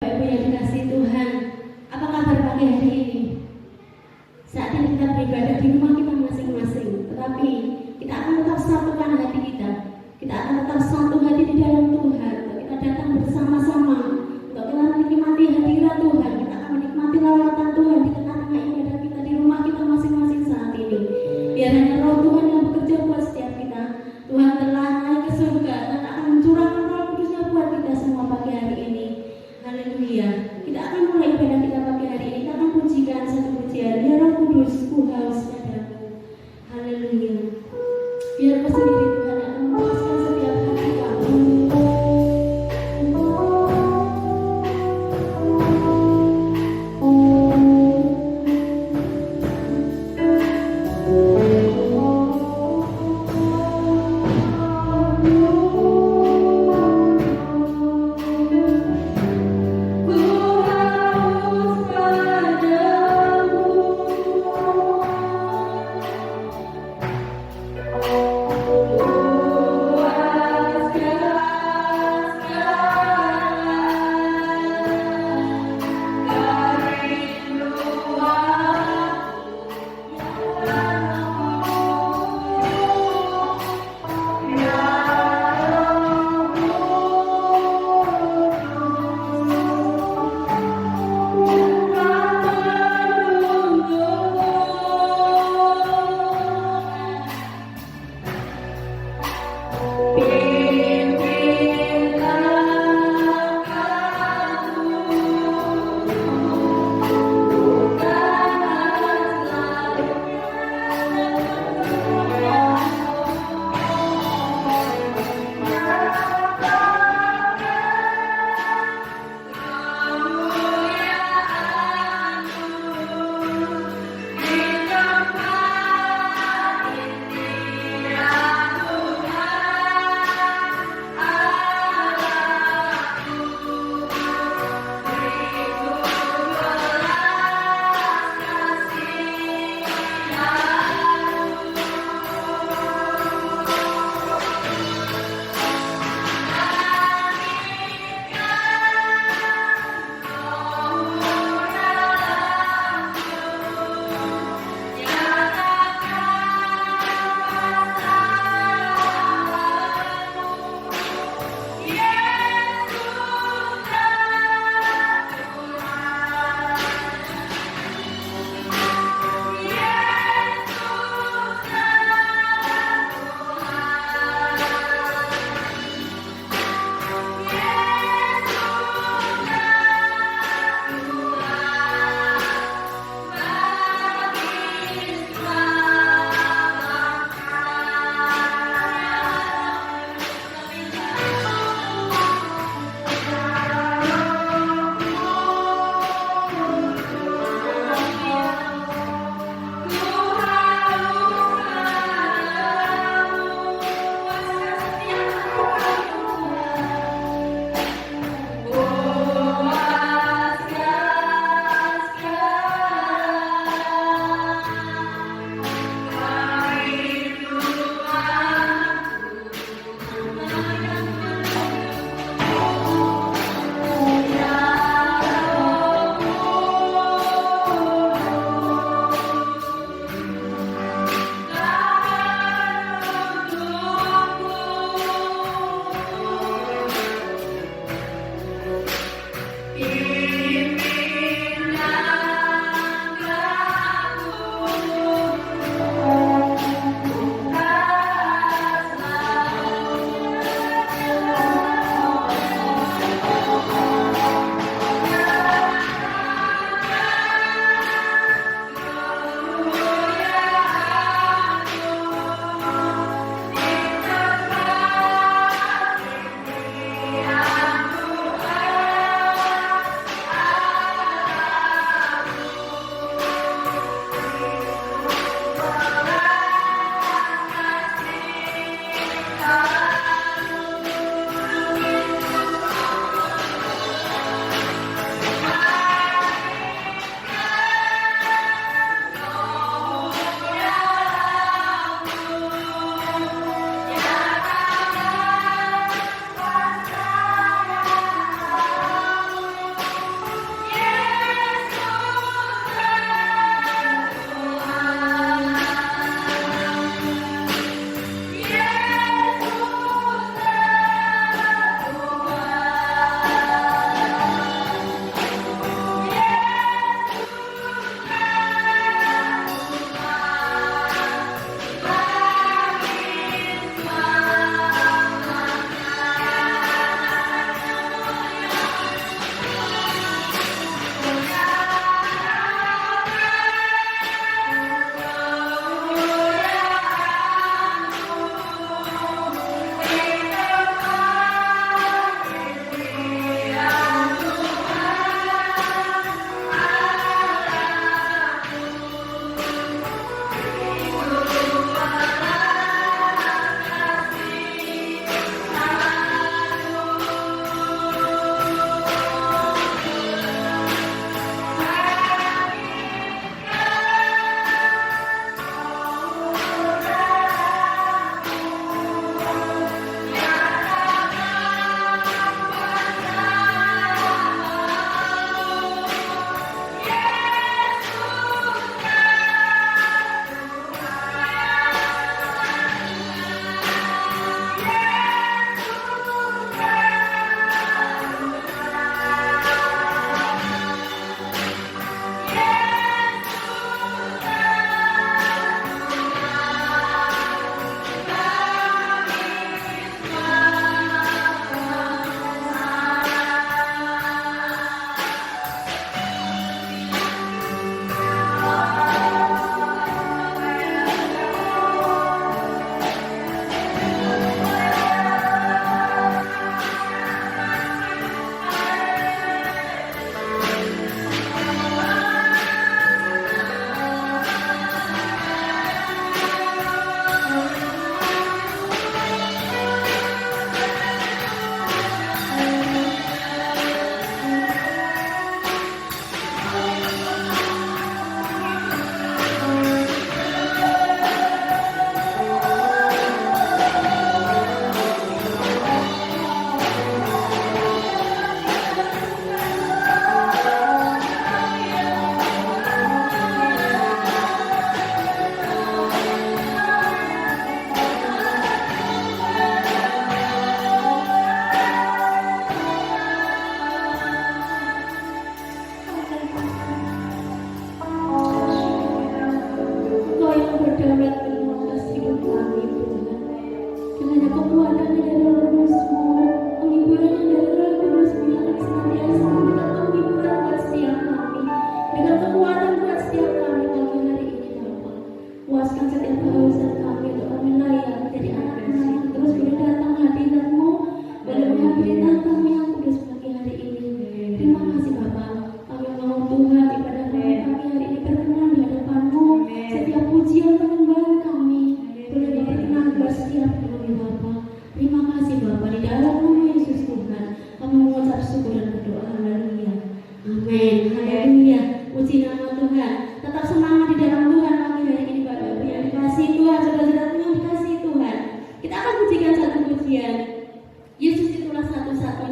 Ibu yang dikasih Tuhan, apa kabar pagi hari ini? Saat ini kita beribadah di rumah kita masing-masing, tetapi kita akan tetap satukan hati kita. Kita akan tetap satu hati di dalam Tuhan. Kita datang bersama-sama untuk kita menikmati hadirat Tuhan. Kita akan menikmati lawatan Tuhan di tengah-tengah ibadah kita di rumah kita masing-masing saat ini. Biar hanya Roh Tuhan yang bekerja buat setiap kita. Tuhan telah naik ke surga dan akan mencurahkan Roh Kudusnya buat kita semua pagi hari ini. Haleluya. Kita akan mulai ibadah kita pagi hari ini. Kita akan pujikan satu pujian. Ya Roh Kudus, ku haus padamu. Haleluya. Biar kau sendiri Tuhan akan memuaskan setiap hati kamu.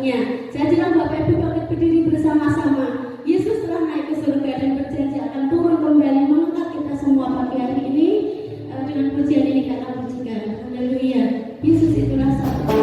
selanjutnya. Saya bilang Bapak Ibu bangkit berdiri bersama-sama. Yesus telah naik ke surga dan berjanji akan turun kembali mengangkat kita semua pagi hari ini. Dengan pujian ini kata pujikan. Haleluya. Yesus itulah satu.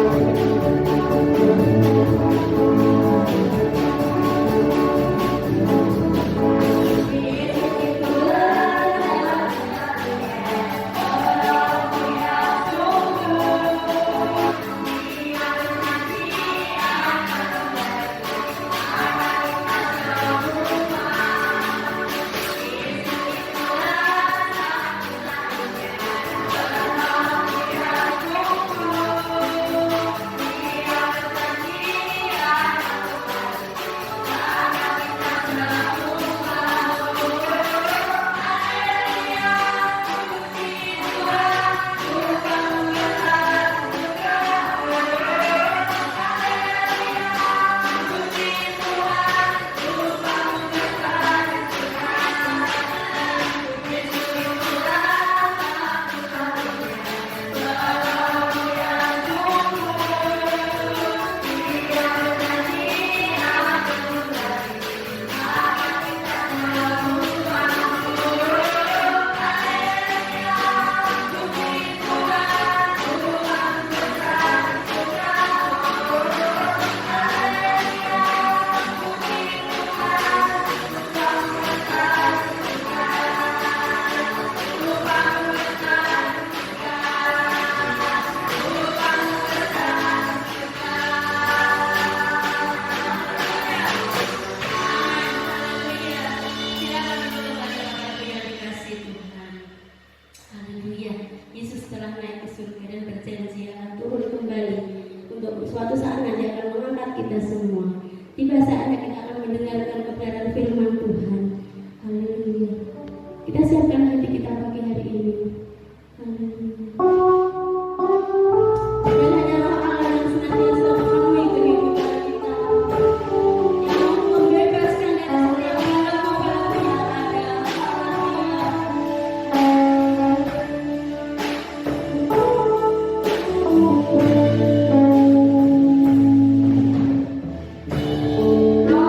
Suatu saat nanti akan mengangkat kita semua. Tiba saatnya kita akan mendengarkan kebenaran firman Tuhan. Haleluya. Kita siapkan hati kita pagi hari ini. Haleluya. Dan hanya Roh Allah yang senantiasa memenuhi kehidupan kita, yang membebaskan dari setiap belenggu-belenggu yang ada. Haleluya.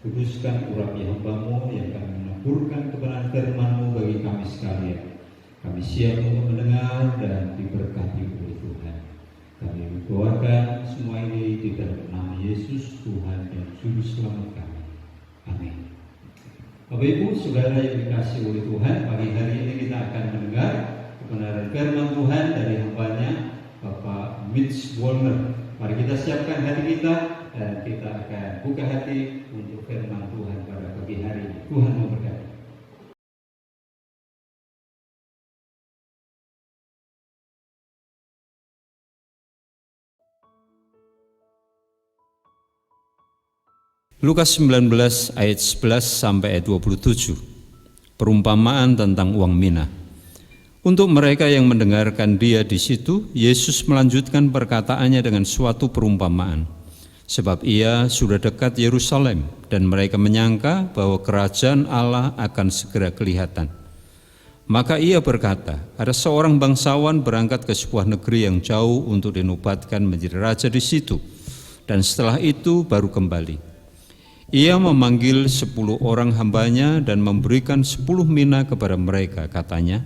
Kuduskan urapi hamba-Mu yang akan menaburkan kebenaran firman-Mu bagi kami sekalian. Kami siap untuk mendengar dan diberkati oleh Tuhan. Kami berdoakan semua ini di dalam nama Yesus, Tuhan dan Juru Selamat kami. Amin. Bapak Ibu, Saudara yang dikasihi oleh Tuhan, pagi hari ini kita akan mendengar kebenaran firman Tuhan dari hamba-Nya, Bapak Mitch Warner. Mari kita siapkan hati kita dan kita akan buka hati untuk firman Tuhan pada pagi hari ini. Tuhan memberkati. Lukas 19 ayat 11 sampai ayat 27. Perumpamaan tentang uang mina. Untuk mereka yang mendengarkan dia di situ, Yesus melanjutkan perkataannya dengan suatu perumpamaan. Sebab ia sudah dekat Yerusalem dan mereka menyangka bahwa kerajaan Allah akan segera kelihatan. Maka ia berkata, ada seorang bangsawan berangkat ke sebuah negeri yang jauh untuk dinobatkan menjadi raja di situ, dan setelah itu baru kembali. Ia memanggil 10 orang hambanya dan memberikan 10 mina kepada mereka. Katanya,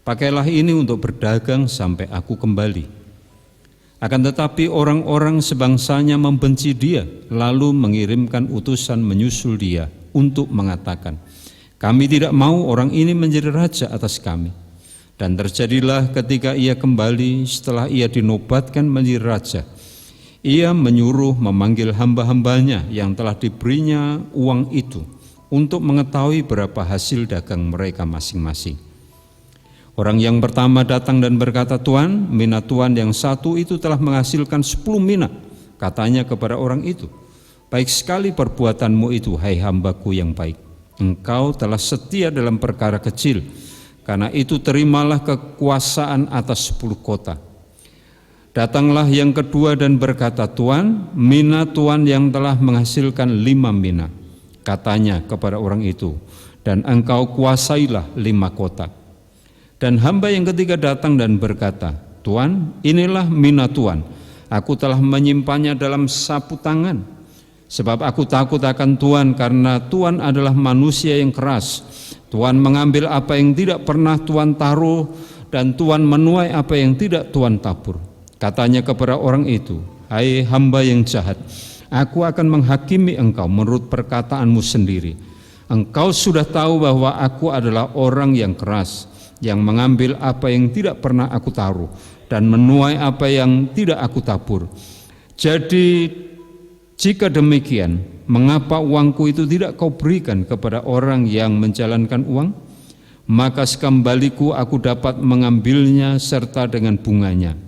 pakailah ini untuk berdagang sampai aku kembali. Akan tetapi orang-orang sebangsanya membenci dia, lalu mengirimkan utusan menyusul dia untuk mengatakan, kami tidak mau orang ini menjadi raja atas kami. Dan terjadilah ketika ia kembali setelah ia dinobatkan menjadi raja, ia menyuruh memanggil hamba-hambanya yang telah diberinya uang itu untuk mengetahui berapa hasil dagang mereka masing-masing. Orang yang pertama datang dan berkata, Tuan, mina Tuan yang satu itu telah menghasilkan 10 mina. Katanya kepada orang itu, baik sekali perbuatanmu itu, hai hambaku yang baik. Engkau telah setia dalam perkara kecil, karena itu terimalah kekuasaan atas 10 kota. Datanglah yang kedua dan berkata, Tuan, mina Tuan yang telah menghasilkan 5 mina. Katanya kepada orang itu, dan engkau kuasailah 5 kota. Dan hamba yang ketiga datang dan berkata, Tuan, inilah mina Tuan. Aku telah menyimpannya dalam sapu tangan. Sebab aku takut akan Tuan karena Tuan adalah manusia yang keras. Tuan mengambil apa yang tidak pernah Tuan taruh, dan Tuan menuai apa yang tidak Tuan tabur. Katanya kepada orang itu, hai hamba yang jahat, aku akan menghakimi engkau menurut perkataanmu sendiri. Engkau sudah tahu bahwa aku adalah orang yang keras, yang mengambil apa yang tidak pernah aku taruh, dan menuai apa yang tidak aku tabur. Jadi jika demikian, mengapa uangku itu tidak kau berikan kepada orang yang menjalankan uang? Maka sekembaliku aku dapat mengambilnya serta dengan bunganya.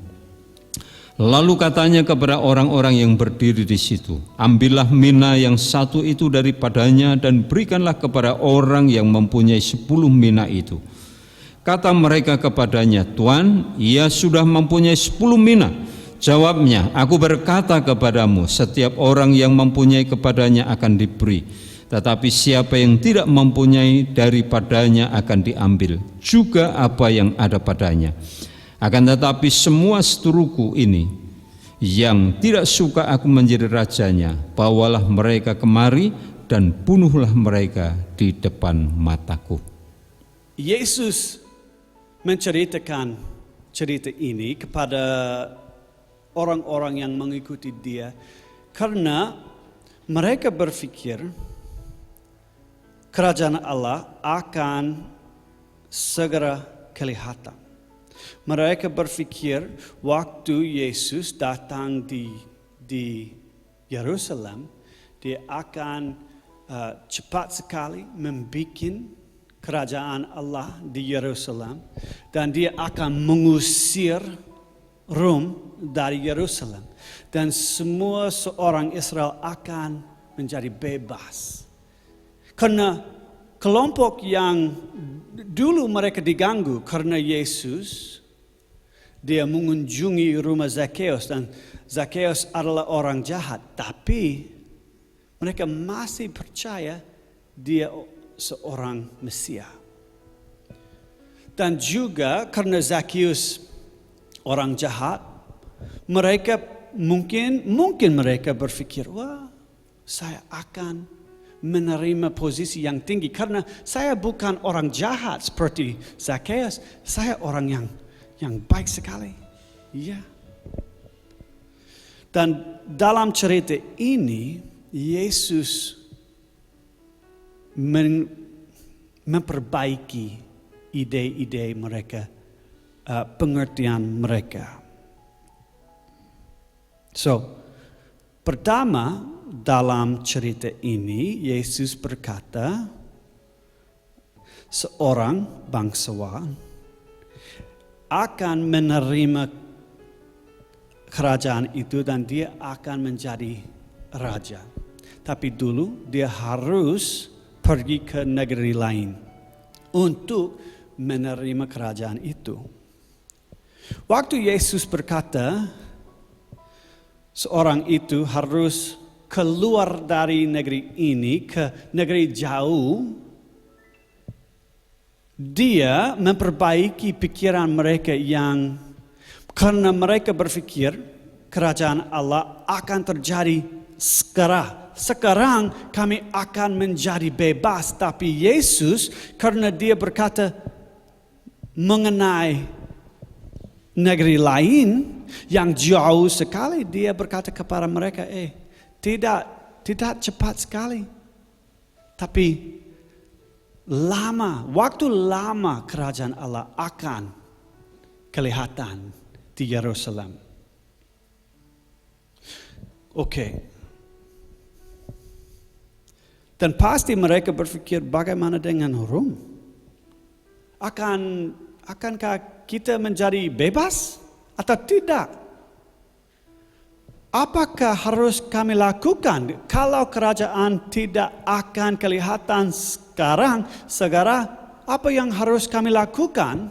Lalu katanya kepada orang-orang yang berdiri di situ, ambillah mina yang satu itu daripadanya dan berikanlah kepada orang yang mempunyai 10 mina itu. Kata mereka kepadanya, Tuan, ia sudah mempunyai 10 mina. Jawabnya, aku berkata kepadamu, setiap orang yang mempunyai kepadanya akan diberi, tetapi siapa yang tidak mempunyai daripadanya akan diambil juga apa yang ada padanya. Akan tetapi semua seteruku ini yang tidak suka aku menjadi rajanya, bawalah mereka kemari dan bunuhlah mereka di depan mataku. Yesus menceritakan cerita ini kepada orang-orang yang mengikuti dia karena mereka berpikir kerajaan Allah akan segera kelihatan. Mereka berpikir waktu Yesus datang di Yerusalem, dia akan cepat sekali membuat kerajaan Allah di Yerusalem, dan dia akan mengusir Rom dari Yerusalem, dan semua seorang Israel akan menjadi bebas. Karena kelompok yang dulu mereka diganggu karena Yesus, dia mengunjungi rumah Zakheus, dan Zakheus adalah orang jahat, tapi mereka masih percaya dia seorang Mesia. Dan juga karena Zakheus orang jahat, mereka mungkin mereka berpikir, wah, saya akan menerima posisi yang tinggi karena saya bukan orang jahat seperti Zakheus, saya orang yang baik sekali. Ya. Dan dalam cerita ini Yesus memperbaiki ide-ide mereka, pengertian mereka. So, pertama dalam cerita ini Yesus berkata, seorang bangsawan akan menerima kerajaan itu dan dia akan menjadi raja. Tapi dulu dia harus pergi ke negeri lain untuk menerima kerajaan itu. Waktu Yesus berkata, seorang itu harus keluar dari negeri ini ke negeri jauh, dia memperbaiki pikiran mereka yang karena mereka berpikir kerajaan Allah akan terjadi sekarang kami akan menjadi bebas. Tapi Yesus karena dia berkata mengenai negeri lain yang jauh sekali, dia berkata kepada mereka, tidak cepat sekali, tapi waktu lama kerajaan Allah akan kelihatan di Yerusalem. Oke. Dan pasti mereka berpikir, bagaimana dengan Rom? Akankah kita menjadi bebas atau tidak? Apakah harus kami lakukan kalau kerajaan tidak akan kelihatan segera? Apa yang harus kami lakukan?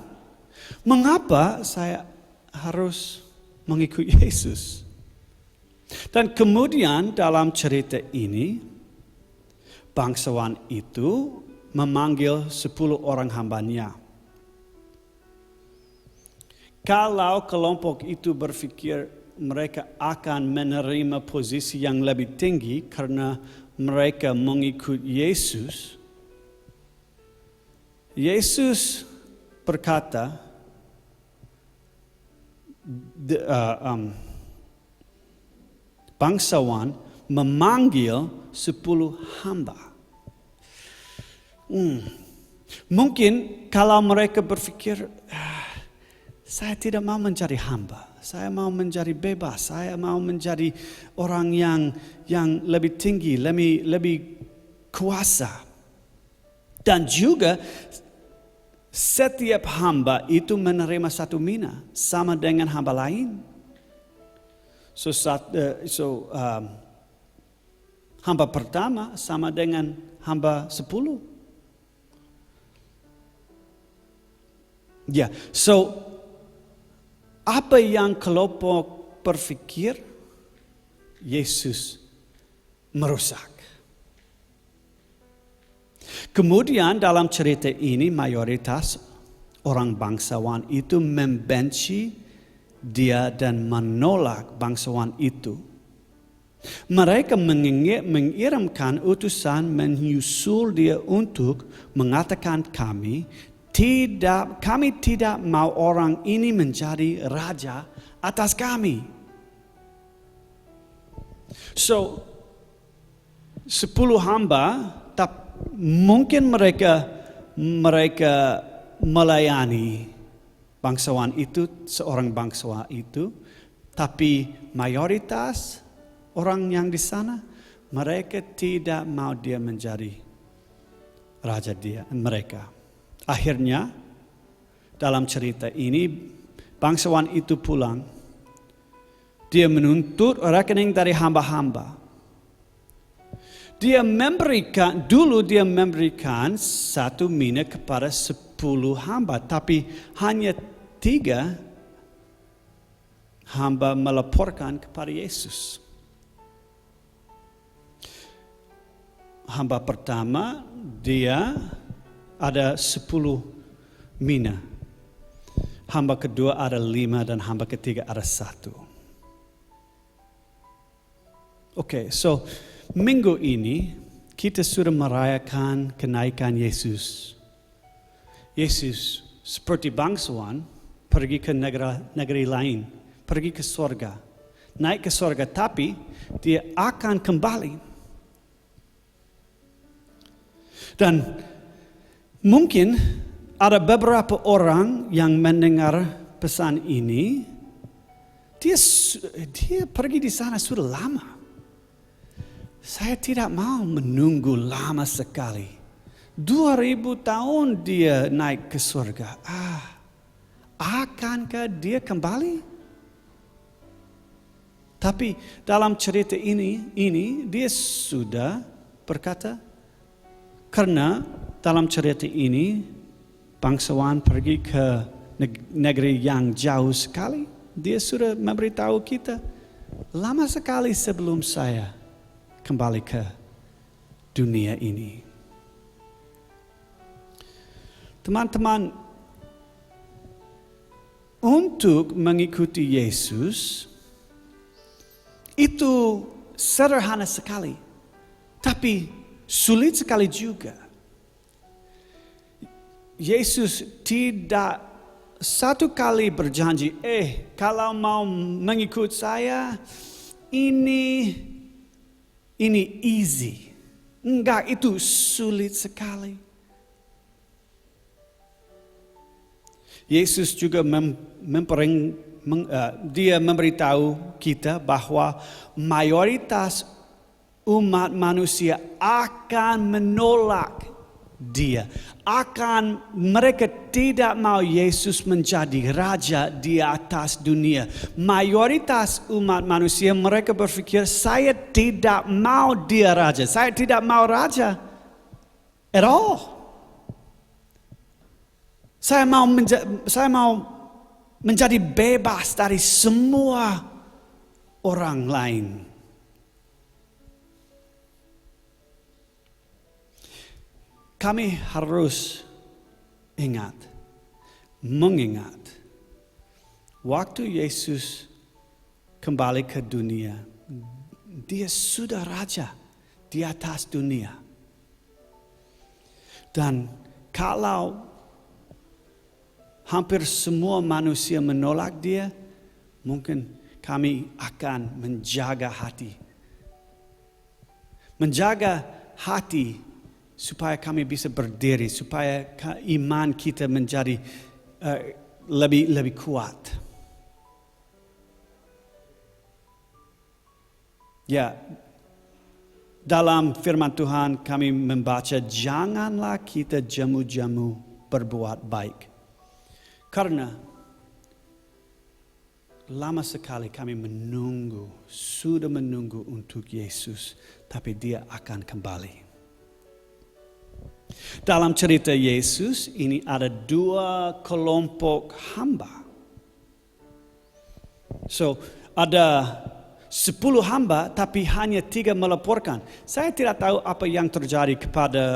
Mengapa saya harus mengikuti Yesus? Dan kemudian dalam cerita ini, bangsawan itu memanggil 10 orang hambanya. Kalau kelompok itu berpikir mereka akan menerima posisi yang lebih tinggi karena mereka mengikut Yesus. Yesus berkata, bangsawan memanggil 10 hamba. Mungkin kalau mereka berpikir, saya tidak mau menjadi hamba. Saya mau menjadi bebas. Saya mau menjadi orang yang lebih tinggi, lebih kuasa. Dan juga setiap hamba itu menerima satu mina sama dengan hamba lain. Hamba pertama sama dengan hamba 10. Ya, apa yang kelompok berpikir, Yesus merusak. Kemudian dalam cerita ini mayoritas orang bangsawan itu membenci dia dan menolak bangsawan itu. Mereka mengirimkan utusan menyusul dia untuk mengatakan kami tidak mau orang ini menjadi raja atas kami. 10 hamba, mungkin mereka melayani bangsawan itu, seorang bangsawan itu, tapi mayoritas orang yang di sana mereka tidak mau dia menjadi raja mereka. Akhirnya dalam cerita ini bangsawan itu pulang. Dia menuntut rekening dari hamba-hamba. Dia memberikan 1 mina kepada 10 hamba, tapi hanya 3 hamba melaporkan kepada Yesus. Hamba pertama dia ada 10 mina. Hamba kedua ada 5 dan hamba ketiga ada 1. Oke, so minggu ini kita sudah merayakan kenaikan Yesus. Yesus seperti bangsawan pergi ke negeri lain, pergi ke surga, naik ke surga, tapi dia akan kembali. Dan mungkin ada beberapa orang yang mendengar pesan ini, dia pergi di sana sudah lama. Saya tidak mau menunggu lama sekali. 2000 tahun dia naik ke surga. Akankah dia kembali? Tapi dalam cerita ini dia sudah berkata, karena dalam cerita ini bangsawan pergi ke negeri yang jauh sekali. Dia sudah memberitahu kita, lama sekali sebelum saya kembali ke dunia ini. Teman-teman, untuk mengikuti Yesus itu sederhana sekali, tapi sulit sekali juga. Yesus tidak satu kali berjanji, kalau mau mengikut saya, ini easy. Enggak, itu sulit sekali. Yesus juga dia memberitahu kita bahwa mayoritas umat manusia akan menolak dia. Mereka tidak mau Yesus menjadi raja di atas dunia. Mayoritas umat manusia mereka berpikir, saya tidak mau dia raja. Saya tidak mau raja at all. Saya mau menjadi bebas dari semua orang lain. Kami harus mengingat, waktu Yesus kembali ke dunia, dia sudah raja di atas dunia. Dan kalau hampir semua manusia menolak dia, mungkin kami akan menjaga hati supaya kami bisa berdiri, supaya iman kita menjadi lebih kuat. Ya, dalam firman Tuhan kami membaca, janganlah kita jamu-jamu berbuat baik. Karena lama sekali kami sudah menunggu untuk Yesus, tapi dia akan kembali. Dalam cerita Yesus ini ada 2 kelompok hamba. So, ada 10 hamba tapi hanya 3 melaporkan. Saya tidak tahu apa yang terjadi kepada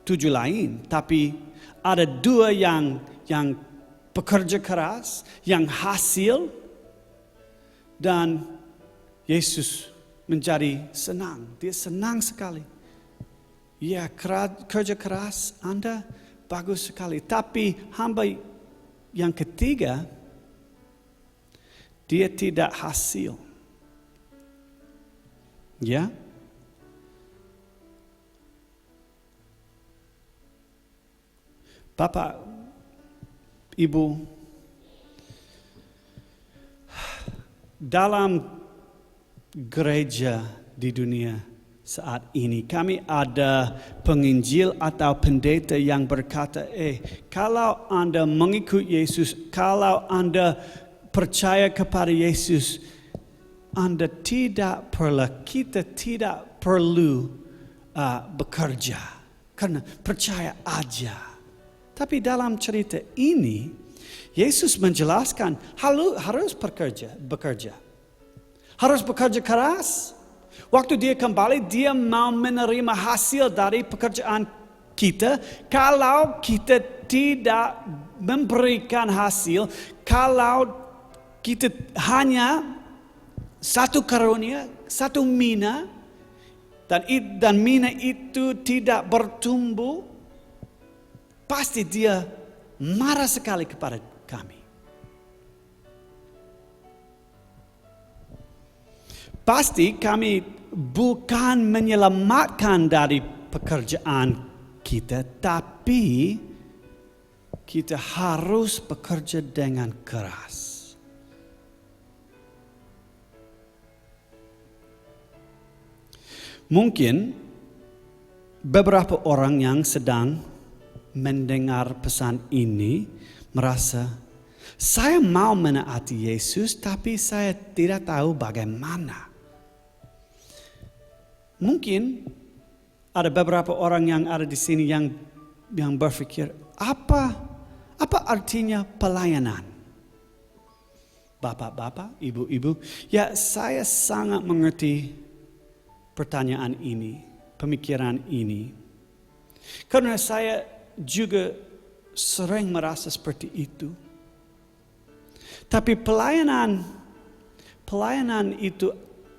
7 lain, tapi ada 2 yang bekerja keras, yang hasil, dan Yesus menjadi senang. Dia senang sekali. Ya, kerja keras Anda bagus sekali. Tapi hamba yang ketiga, dia tidak hasil. Ya. Bapak, Ibu, dalam gereja di dunia saat ini, kami ada penginjil atau pendeta yang berkata, kalau Anda mengikut Yesus, kalau Anda percaya kepada Yesus, kita tidak perlu bekerja, karena percaya aja. Tapi dalam cerita ini, Yesus menjelaskan harus bekerja. Harus bekerja keras. Waktu dia kembali, dia mau menerima hasil dari pekerjaan kita. Kalau kita tidak memberikan hasil, kalau kita hanya satu karunia, satu mina, dan mina itu tidak bertumbuh, pasti dia marah sekali kepada kami. Pasti kami bukan menyelamatkan dari pekerjaan kita, tapi kita harus bekerja dengan keras. Mungkin beberapa orang yang sedang mendengar pesan ini merasa, saya mau menaati Yesus, tapi saya tidak tahu bagaimana. Mungkin ada beberapa orang yang ada di sini yang berpikir, apa artinya pelayanan? Bapak-bapak, ibu-ibu, ya saya sangat mengerti pertanyaan ini, pemikiran ini. Karena saya juga sering merasa seperti itu. Tapi pelayanan itu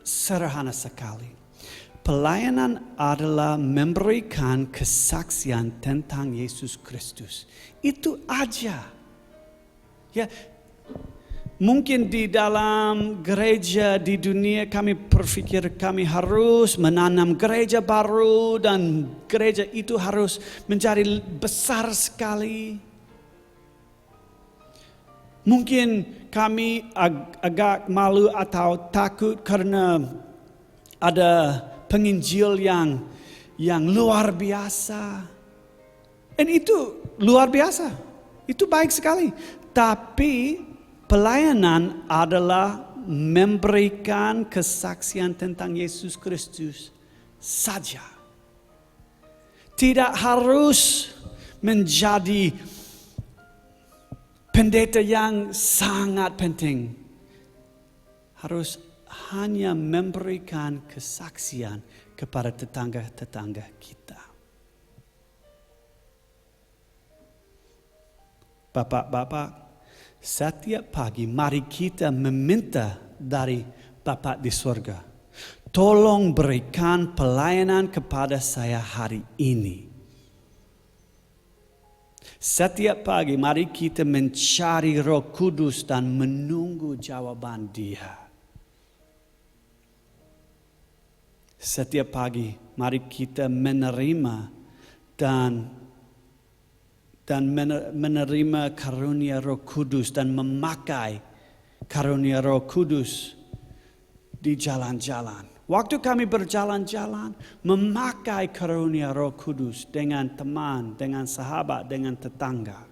sederhana sekali. Pelayanan adalah memberikan kesaksian tentang Yesus Kristus. Itu aja. Ya, mungkin di dalam gereja di dunia kami berpikir kami harus menanam gereja baru dan gereja itu harus menjadi besar sekali. Mungkin kami agak malu atau takut karena ada penginjil yang luar biasa. Dan itu luar biasa. Itu baik sekali. Tapi pelayanan adalah memberikan kesaksian tentang Yesus Kristus saja. Tidak harus menjadi pendeta yang sangat penting. Harus hanya memberikan kesaksian kepada tetangga-tetangga kita. Bapak-bapak, setiap pagi mari kita meminta dari Bapa di surga, tolong berikan pelayanan kepada saya hari ini. Setiap pagi mari kita mencari Roh Kudus dan menunggu jawaban Dia. Setiap pagi mari kita menerima dan menerima karunia Roh Kudus dan memakai karunia Roh Kudus di jalan-jalan. Waktu kami berjalan-jalan, memakai karunia Roh Kudus dengan teman, dengan sahabat, dengan tetangga.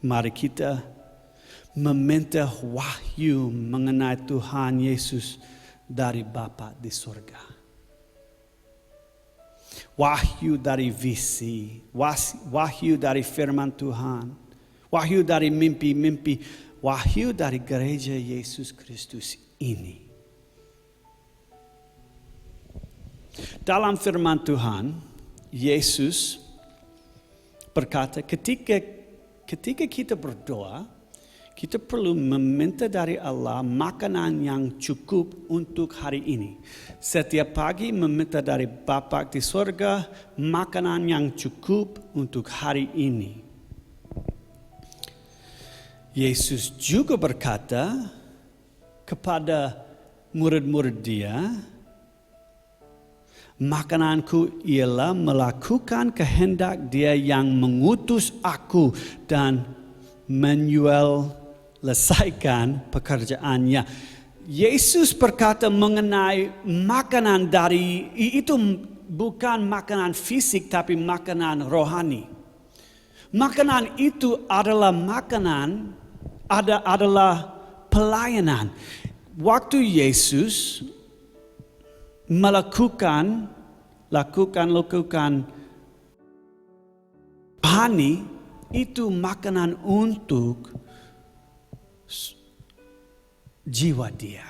Mari kita meminta wahyu mengenai Tuhan Yesus dari Bapa di surga. Wahyu dari visi, wahyu dari firman Tuhan, wahyu dari mimpi-mimpi, wahyu dari gereja Yesus Kristus ini. Dalam firman Tuhan, Yesus berkata, ketika kita berdoa, kita perlu meminta dari Allah makanan yang cukup untuk hari ini. Setiap pagi meminta dari Bapa di surga makanan yang cukup untuk hari ini. Yesus juga berkata kepada murid-murid Dia, makananku ialah melakukan kehendak Dia yang mengutus aku dan menyelesaikan pekerjaannya. Yesus berkata mengenai makanan dari itu bukan makanan fisik tapi makanan rohani. Makanan itu adalah adalah pelayanan. Waktu Yesus melakukan rohani, itu makanan untuk jiwa dia.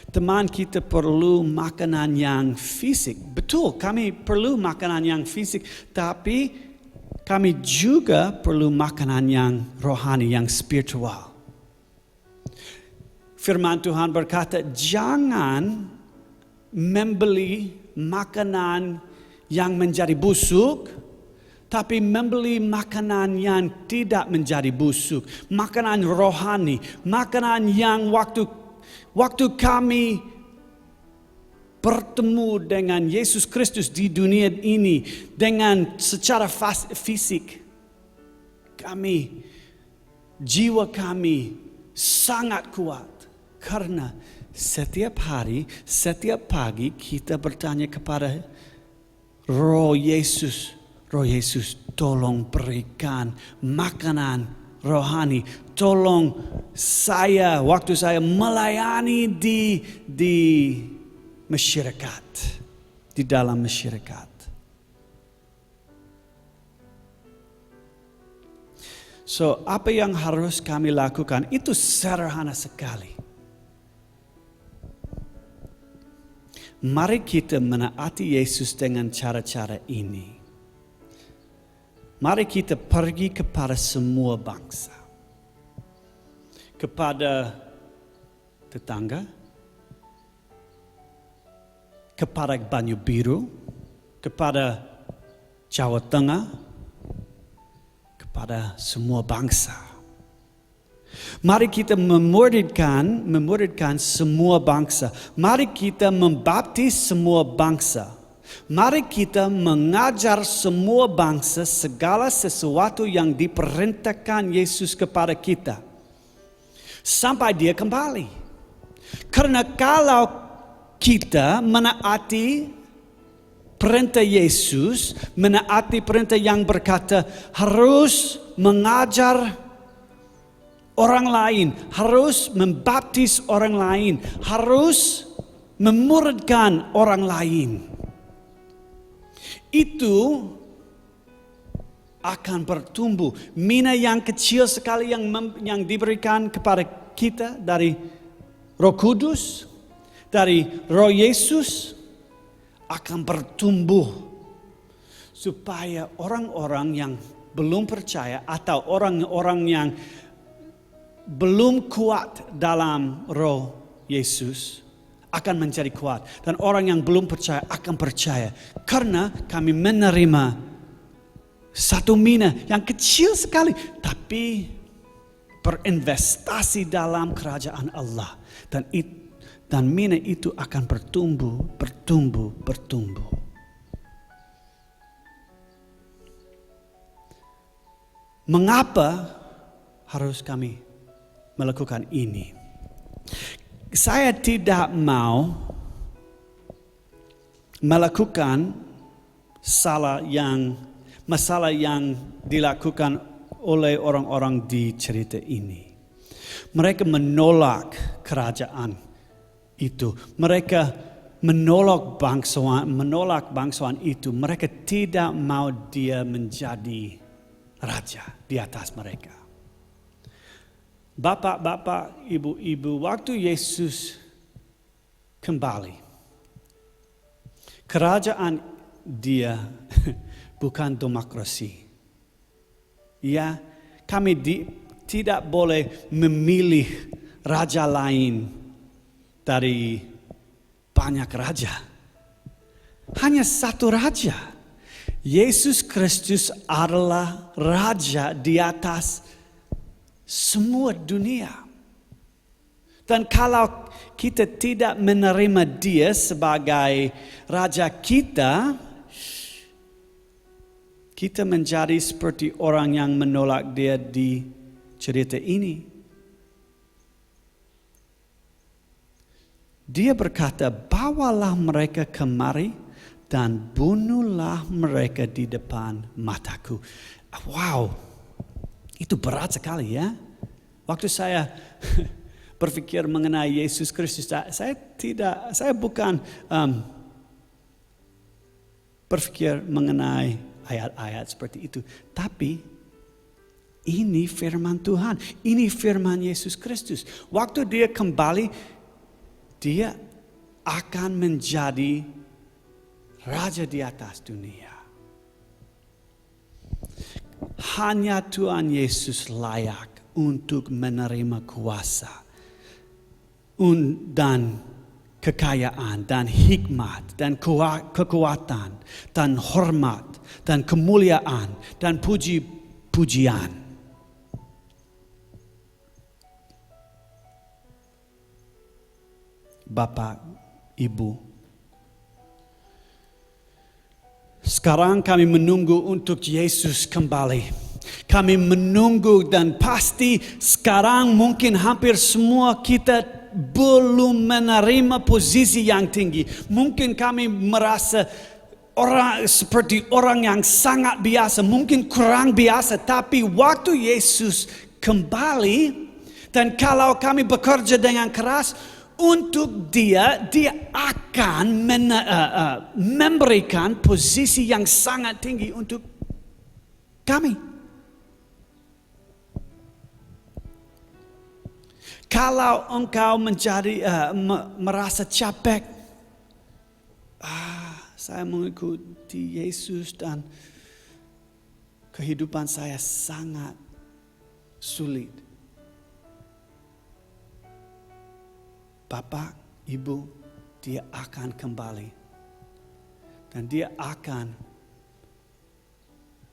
Teman kita perlu makanan yang fisik. Betul, kami perlu makanan yang fisik, tapi kami juga perlu makanan yang rohani, yang spiritual. firman Tuhan berkata, jangan membeli makanan yang menjadi busuk, tapi membeli makanan yang tidak menjadi busuk. Makanan rohani, makanan yang waktu kami bertemu dengan Yesus Kristus di dunia ini, dengan secara fisik, jiwa kami sangat kuat. Karena setiap hari, setiap pagi kita bertanya kepada Roh Yesus, tolong berikan makanan rohani. Tolong waktu saya melayani di masyarakat, di dalam masyarakat. So, apa yang harus kami lakukan itu sederhana sekali. Mari kita menaati Yesus dengan cara-cara ini. Mari kita pergi kepada semua bangsa. Kepada tetangga, kepada Banyu Biru, kepada Jawa Tengah, kepada semua bangsa. Mari kita memuridkan semua bangsa. Mari kita membaptis semua bangsa. Mari kita mengajar semua bangsa segala sesuatu yang diperintahkan Yesus kepada kita. Sampai dia kembali. Karena kalau kita menaati perintah Yesus, menaati perintah yang berkata harus mengajar orang lain, harus membaptis orang lain, harus memuridkan orang lain. Itu akan bertumbuh. Mina yang kecil sekali yang diberikan kepada kita dari Roh Kudus, dari Roh Yesus, akan bertumbuh. Supaya orang-orang yang belum percaya atau orang-orang yang belum kuat dalam Roh Yesus akan menjadi kuat. Dan orang yang belum percaya akan percaya. Karena kami menerima satu mina yang kecil sekali. Tapi berinvestasi dalam kerajaan Allah. Dan mina itu akan bertumbuh. Mengapa harus kami melakukan ini? Saya tidak mau melakukan masalah yang dilakukan oleh orang-orang di cerita ini. Mereka menolak kerajaan itu. Mereka menolak bangsawan itu. Mereka tidak mau dia menjadi raja di atas mereka. Bapak-bapak, ibu-ibu, waktu Yesus kembali, kerajaan dia bukan demokrasi. Ya, kami tidak boleh memilih raja lain dari banyak raja. Hanya satu raja. Yesus Kristus adalah raja di atas semua dunia. Dan kalau kita tidak menerima dia sebagai raja kita menjadi seperti orang yang menolak dia di cerita ini. Dia berkata, bawalah mereka kemari dan bunuhlah mereka di depan mataku. Wow, itu berat sekali ya. Waktu saya berpikir mengenai Yesus Kristus, saya bukan berpikir mengenai ayat-ayat seperti itu. Tapi ini firman Tuhan, ini firman Yesus Kristus. Waktu dia kembali, dia akan menjadi raja di atas dunia. Hanya Tuhan Yesus layak untuk menerima kuasa. dan kekayaan dan hikmat dan kekuatan dan hormat dan kemuliaan dan puji-pujian. Bapak, Ibu, sekarang kami menunggu untuk Yesus kembali. Kami menunggu dan pasti sekarang mungkin hampir semua kita belum menerima posisi yang tinggi. Mungkin kami merasa seperti orang yang sangat biasa, mungkin kurang biasa. Tapi waktu Yesus kembali dan kalau kami bekerja dengan keras untuk dia akan memberikan posisi yang sangat tinggi untuk kami. Kalau engkau merasa capek, saya mengikuti Yesus dan kehidupan saya sangat sulit. Bapak, Ibu, dia akan kembali. Dan dia akan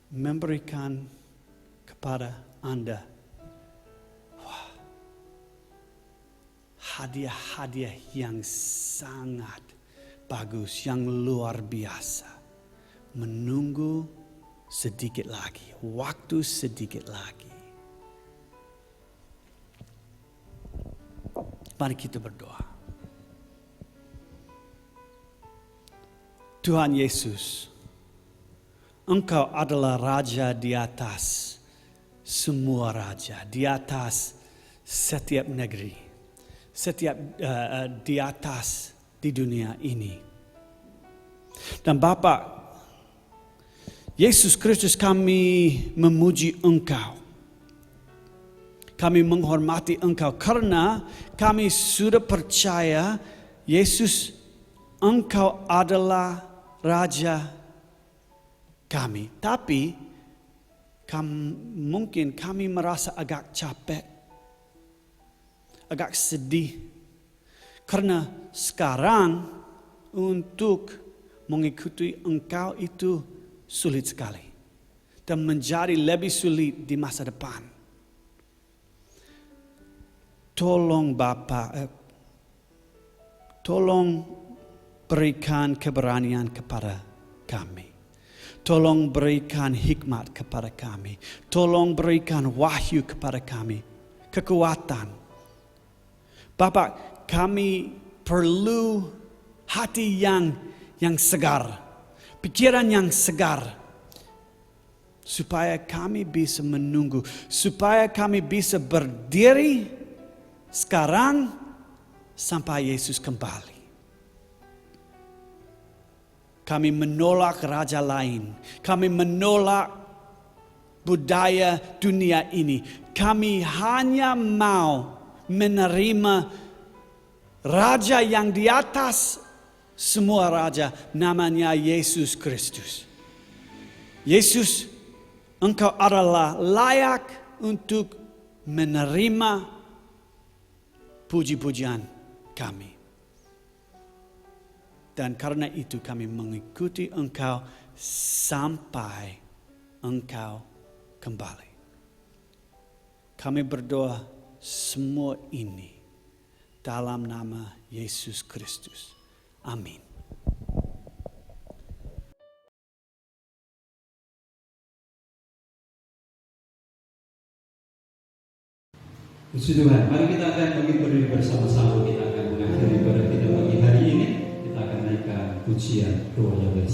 memberikan kepada Anda hadiah-hadiah yang sangat bagus, yang luar biasa. Menunggu sedikit lagi, waktu sedikit lagi. Mari kita berdoa. Tuhan Yesus, Engkau adalah Raja di atas semua raja, di atas setiap negeri. Di atas di dunia ini. Dan Bapa, Yesus Kristus, kami memuji Engkau. Kami menghormati Engkau karena kami sudah percaya Yesus, Engkau adalah Raja kami. Tapi mungkin kami merasa agak capek, agak sedih. Karena sekarang untuk mengikuti Engkau itu sulit sekali. Dan menjadi lebih sulit di masa depan. Tolong Bapa, tolong berikan keberanian kepada kami. Tolong berikan hikmat kepada kami. Tolong berikan wahyu kepada kami. Kekuatan. Bapak, kami perlu hati yang segar, pikiran yang segar, supaya kami bisa menunggu, supaya kami bisa berdiri sekarang sampai Yesus kembali. Kami menolak raja lain, kami menolak budaya dunia ini. Kami hanya mau menerima Raja yang di atas semua raja, namanya Yesus Kristus. Yesus, Engkau adalah layak untuk menerima puji-pujian kami. Dan karena itu kami mengikuti Engkau sampai Engkau kembali. Kami berdoa semua ini dalam nama Yesus Kristus. Amin. Puji Tuhan, mari kita akan berdiri bersama-sama. Kita akan mengakhiri ibadah kita pagi hari ini. Kita akan naikkan pujian Roh Yahweh.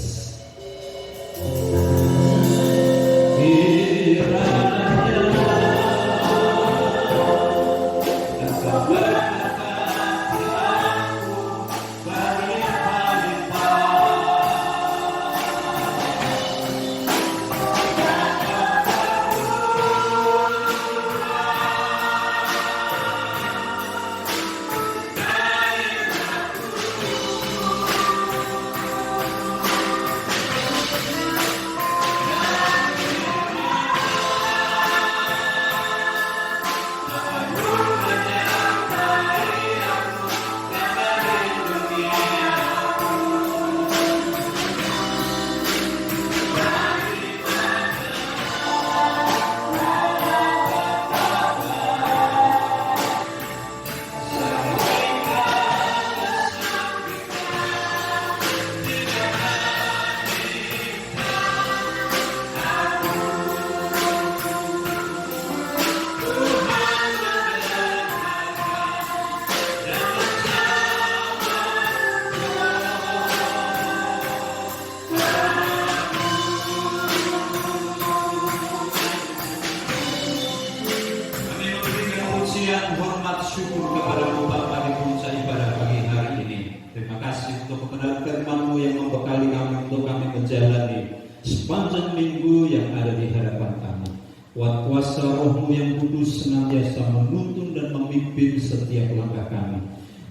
pujian, hormat, syukur kepada-Mu Bapa di puncak ibadah pagi hari ini. Terima kasih untuk kebenaran firman-Mu yang membekali kami untuk kami menjalani sepanjang minggu yang ada di hadapan kami. Kuat kuasa Roh-Mu yang kudus senantiasa menuntun dan memimpin setiap langkah kami.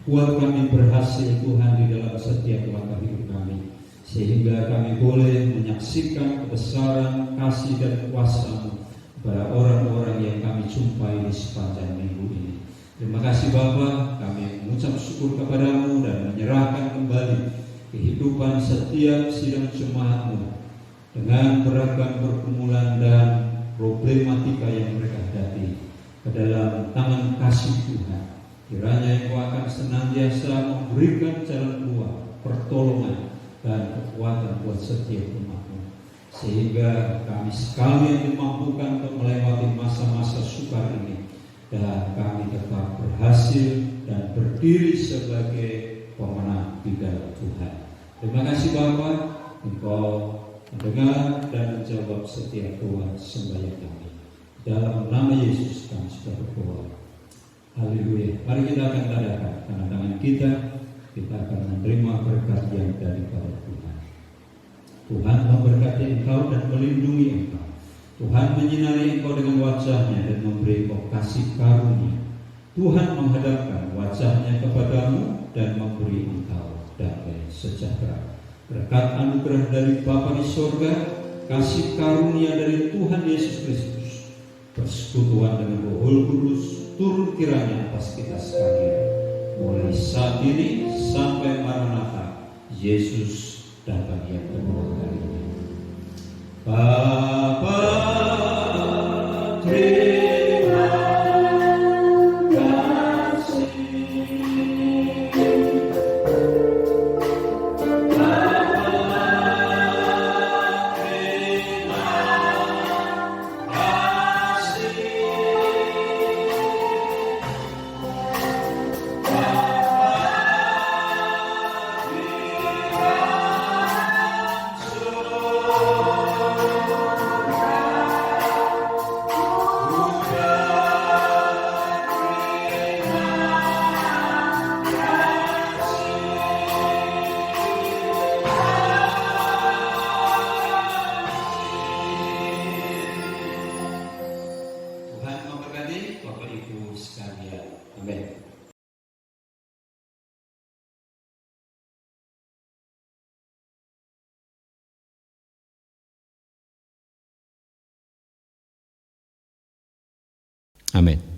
Buat kami berhasil Tuhan di dalam setiap langkah hidup kami, sehingga kami boleh menyaksikan kebesaran, kasih dan kuasa-Mu pada orang-orang yang kami jumpai di sepanjang minggu ini. Terima kasih Bapa, kami mengucap syukur kepada-Mu dan menyerahkan kembali kehidupan setiap sidang jemaat-Mu dengan beragam pergumulan dan problematika yang mereka hadapi ke dalam tangan kasih Tuhan. Kiranya Engkau akan senantiasa memberikan jalan keluar, pertolongan dan kekuatan buat setiap umat-Mu, sehingga kami sekalian dimampukan untuk melewati masa-masa sukar ini, dan kami tetap berhasil dan berdiri sebagai pemenang di dalam Tuhan. Terima kasih Bapa, Engkau mendengar dan menjawab setiap doa sembahyang kami. Dalam nama Yesus kami sudah berdoa. Haleluya. Mari kita akan tadakan tangan tangan kita akan menerima berkat yang daripada Tuhan. Tuhan memberkati engkau dan melindungi engkau. Tuhan menyinari engkau dengan wajah-Nya dan memberi engkau kasih karunia. Tuhan menghadapkan wajah-Nya kepadamu dan memberi engkau damai sejahtera. Berkat anugerah dari Bapa di sorga, kasih karunia dari Tuhan Yesus Kristus, persekutuan dengan Roh Kudus turun kiranya atas kita sekalian, mulai saat ini sampai Maranatha, Yesus datang yang kedua kalinya. Bapa, terima kasih. Amin.